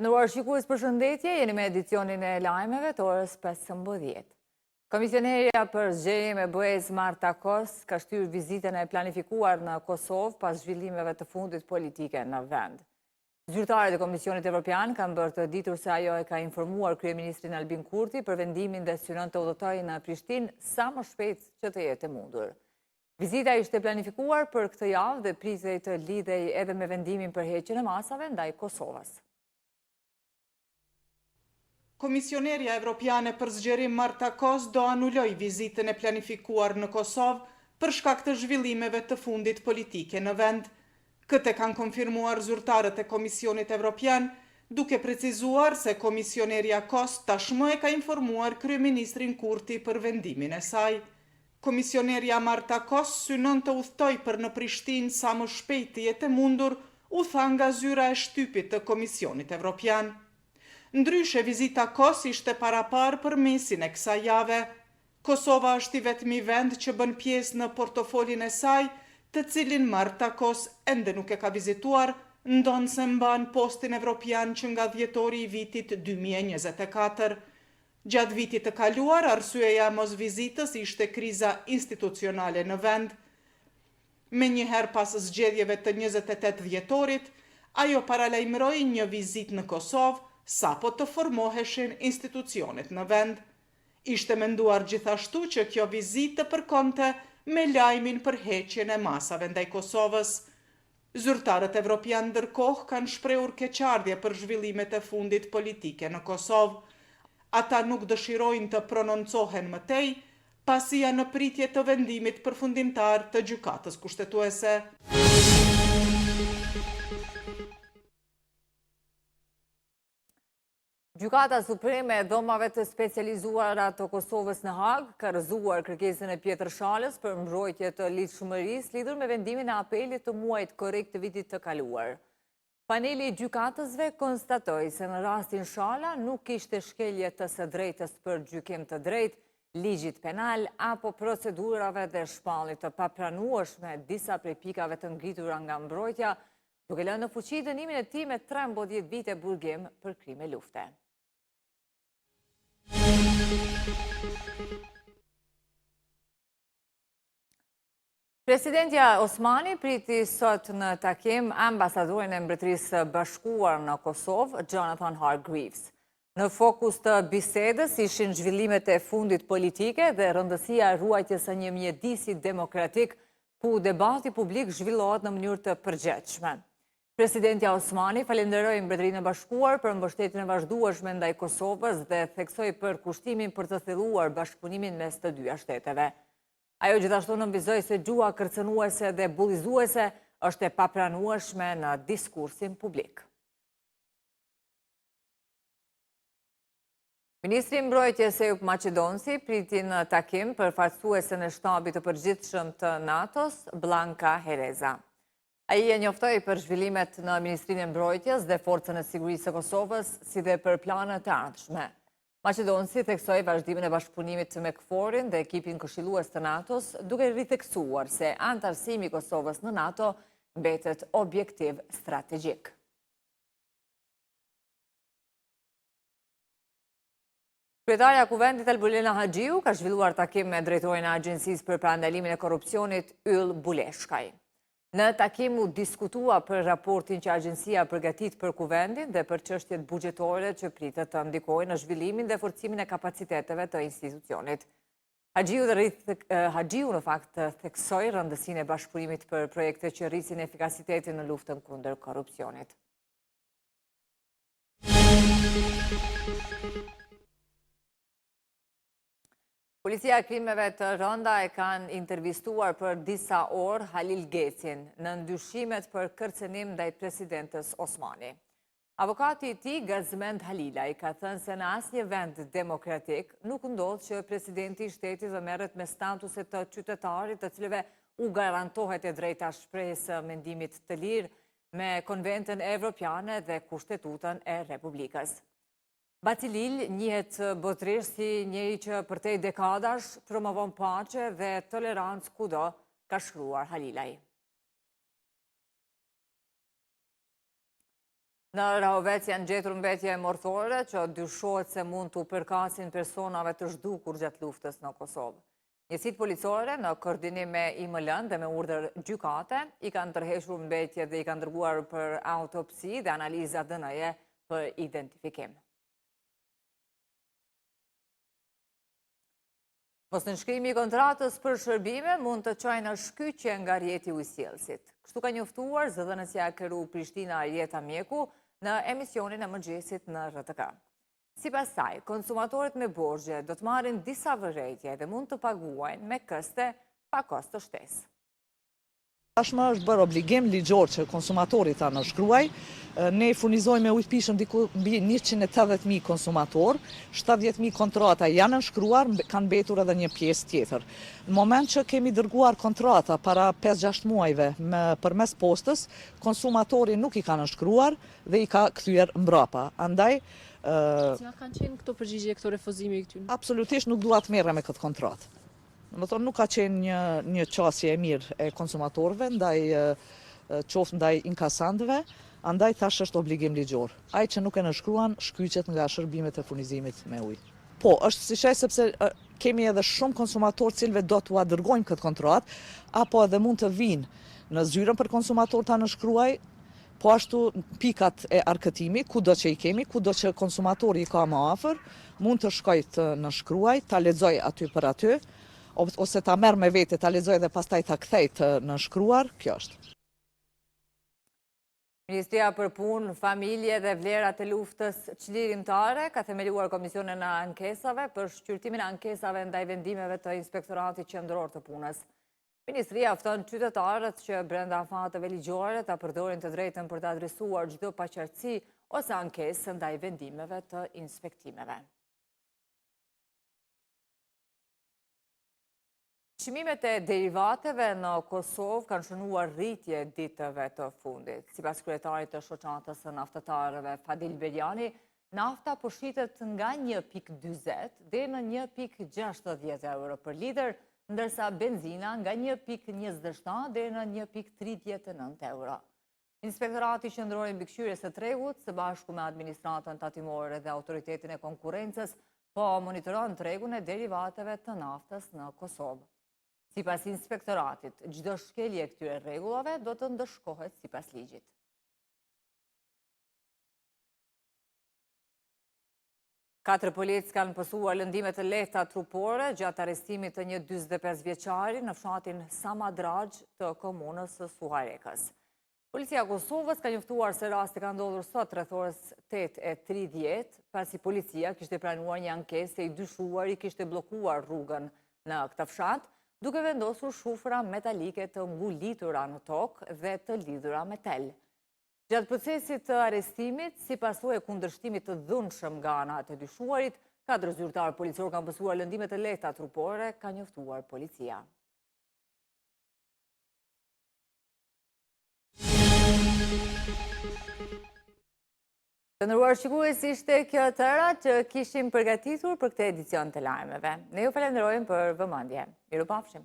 Të nderuar shikues, përshëndetje, jeni me edicionin e lajmeve të orës 15. Komisionerja për zgjedhje me BE-s Marta Kos ka shtyrë vizitën e planifikuar në Kosovë pas zhvillimeve të fundit politike në vend. Zyrtarët e Komisionit Evropian kanë bërë të ditur se ajo e ka informuar kryeministrin Albin Kurti për vendimin dhe synon të udhëtojë në Prishtinë sa më shpejt që të jetë e mundur. Vizita ishte planifikuar për këtë javë dhe pritej të lidhej edhe me vendimin për heqjen e masave ndaj Kosovës. Komisionerja Evropiane për zgjerim Marta Kos do anuloj vizitën e planifikuar në Kosovë për shkak të zhvillimeve të fundit politike në vend. Këtë kanë konfirmuar zyrtarët e Komisionit Evropian, duke precizuar se komisionerja Kos tashmë e ka informuar kryeministrin Kurti për vendimin e saj. Komisionerja Marta Kos synon të udhtoj për në Prishtinë sa më shpejt të jetë e mundur, u tha nga zyra e shtypit të Komisionit Evropian. Ndryshe, vizita Kos ishte parapar për mesin e kësaj jave. Kosova është i vetmi vend që bën pjesë në portofolin e saj, të cilin Marta Kos ende nuk e ka vizituar, ndonë se mban postin evropian që nga dhjetori i vitit 2024. Gjatë vitit të kaluar, arsyeja mos vizitës ishte kriza institucionale në vend. Me njëherë pas zgjedhjeve të 28 dhjetorit, ajo paralajmëroi një vizitë në Kosovë, sapo të formoheshin institucionet në vend. Ishte menduar gjithashtu që kjo vizitë të përkonte me lajmin për heqjen e masave ndaj Kosovës. Zyrtarët evropian ndërkohë kanë shprehur keqardhje për zhvillimet e fundit politike në Kosovë. Ata nuk dëshirojnë të prononcohen më tej, pasi janë në pritje të vendimit përfundimtar të gjykatës kushtetuese. Gjykata Supreme e dhomave të specializuara të Kosovës në Hagë ka rrëzuar kërkesën e Pjetër Shalës për mbrojtje të lidhshmërisë lidhur me vendimin e apelit të muajit korrekt të vitit të kaluar. Paneli i gjykatësve konstatoi se në rastin Shala nuk kishte shkelje të së drejtës për gjykim të drejtë, ligjit penal apo procedurave dhe shpallje të papranueshme disa prej pikave të ngritura nga mbrojtja, duke lënë në fuqi dënimin e tij me 13 vite burgim për krime lufte. Presidentja Osmani priti sot në takim ambasadorin e Mbretërisë së Bashkuar në Kosovë, Jonathan Hargreaves. Në fokus të bisedës ishin zhvillimet e fundit politike dhe rëndësia e ruajtjes së një mjedisi demokratik ku debati publik zhvillohet në mënyrë të përgjithshme. Presidentja Osmani falenderoi Mbretërinë e Bashkuar për mbështetjen e vazhdueshme ndaj Kosovës dhe theksoi për kushtimin për të thelluar bashkëpunimin mes të dyja shteteve. Ajo gjithashtu nënvizoi se gjua kërcënuese dhe bullizuese është e papranueshme në diskursin publik. Ministri i Mbrojtjes Eup Maqedonsi priti në takim përfaqësuesen e shtabit të përgjithshëm të NATO-s, Blanka Hereza. Ai e njoftoi për zhvillimet në Ministrinë e Mbrojtjes dhe Forcën e Sigurisë së Kosovës, si dhe për planet e ardhshme. Maqedonsi theksoi vazhdimin e bashkëpunimit me KFOR-in dhe ekipin këshillues të NATO-s, duke ritheksuar se anëtarësimi i Kosovës në NATO mbetet objektiv strategjik. Kryetarja e Kuvendit Elbulena Haxhiu ka zhvilluar takim me drejtorin e Agjencisë për parandalimin e korrupsionit Yll Buleshkaj. Në takim u diskutua për raportin që agjencia përgatit për Kuvendin dhe për çështjet buxhetore që pritet të ndikojnë në zhvillimin dhe forcimin e kapaciteteve të institucionit. Haxhiu në fakt theksoi rëndësinë e bashkëpunimit për projekte që rrisin efikasitetin në luftën kundër korrupsionit. Policia e krimeve të rënda e kanë intervistuar për disa orë Halil Gecin në ndyshimet për kërcenim ndaj presidentës Osmani. Avokati i tij, Gazmend Halilaj, ka thënë se në asnjë vend demokratik nuk ndodh që presidenti i shtetit të merret me statuse të qytetarit të cilëve u garantohet e drejta shprehjes së mendimit të lirë me Konventën Evropiane dhe Kushtetutën e Republikës. Batilil njihet botërisht si njëri që përtej dekadash promovon paqe dhe tolerancë kudo, ka shkruar Halilaj. Në Rahovec janë gjetur mbetje morthore që dyshohet se mund të përkasin personave të zhdukur gjatë luftës në Kosovë. Njësitë policore në koordinim me IML-n dhe me urdhër gjykate i kanë tërhequr mbetje dhe i kanë dërguar për autopsi dhe analiza DNA-je për identifikim. Mosnënshkrimi i kontratës për shërbime mund të çojë në shkyqje nga rjeti ujësjellësit. Kështu ka njoftuar zëdhënësja e KRU Prishtina Arjeta Mjeku në emisionin e mëngjesit në RTK. Sipas saj, konsumatorët me borxhe do të marrin disa vërejtje dhe mund të paguajnë me këste pa kost të shtesë. Tashmë është bërë obligim ligjor që konsumatori ta nënshkruaj. Ne furnizojmë me ujë të pishëm diku mbi 180.000 konsumator, 70.000 kontrata janë nënshkruar, kanë mbetur edhe një pjesë tjetër. Në moment që kemi dërguar kontrata para 5-6 muajve përmes postës, konsumatori nuk i ka nënshkruar dhe i ka kthyer mbrapa. Andaj Cilat kanë qenë këto përgjigje, këto refuzime i këtyre? Absolutisht nuk dua të merrem me këtë kontratë. Më thonë, nuk ka qenë një qasje e mirë e konsumatorëve, qoftë ndaj inkasantëve, andaj tash është obligim ligjor. Ai që nuk e nënshkruan, shkyqet nga shërbimet e furnizimit me ujë. Po, është si shaj sepse kemi edhe shumë konsumatorë cilëve do t'ua dërgojmë këtë kontratë, apo edhe mund të vinë në zyrën për konsumator ta nënshkruaj, po ashtu pikat e arkëtimit, kudo që i kemi, kudo që konsumatori i ka më afër, mund të shkoj të nënshkruaj, ta lexoj aty për aty, ose ta merr me vete, ta lexoj dhe pastaj ta kthej të nënshkruar, kjo është. Ministria për Punë, Familje dhe Vlerat e Luftës Çlirimtare ka themeluar komisionin e ankesave për shqyrtimin e ankesave ndaj vendimeve të Inspektoratit Qendror të Punës. Ministria fton qytetarët që brenda fatëve ligjore ta përdorin të drejtën për të adresuar çdo paqartësi ose ankesë ndaj vendimeve të inspektimeve. Çmimet e derivateve në Kosovë kanë shënuar rritje ditëve të fundit. Sipas kryetarit të shoqatës së naftatarëve Fadil Beliani, nafta po shitet nga 1.40 deri në 1.60 euro për litër, ndërsa benzina nga 1.27 deri në 1.39 euro. Inspektorati Qendror i Mbikëqyrjes së Tregut, së bashku me administratën tatimore dhe autoritetin e konkurrencës, po monitoron tregun e derivateve të naftës në Kosovë. Sipas inspektoratit, çdo shkelje e këtyre rregullave do të ndëshkohet sipas ligjit. Katër policë kanë pësuar lëndime të lehta trupore gjatë arrestimit të një 45 vjeçari në fshatin Samadragj të komunës së Suharekës. Policia e Kosovës ka njoftuar se rasti ka ndodhur sot rreth orës 8:30, pasi policia kishte pranuar një ankesë se i dyshuari kishte bllokuar rrugën në këtë fshat, duke vendosur shufra metalike të ngulitura në tokë dhe të lidhura me tel. Gjatë procesit të arrestimit, si pasojë e kundërshtimit të dhunshëm nga ana e dyshuarit, katër zyrtarë policor kanë pësuar lëndime të lehta trupore, ka njoftuar policia. Të nderuar shikues, ishte kjo tëra që kishim përgatitur për këtë edicion të lajmeve. Ne ju falenderojmë për vëmendje. Mirupafshim.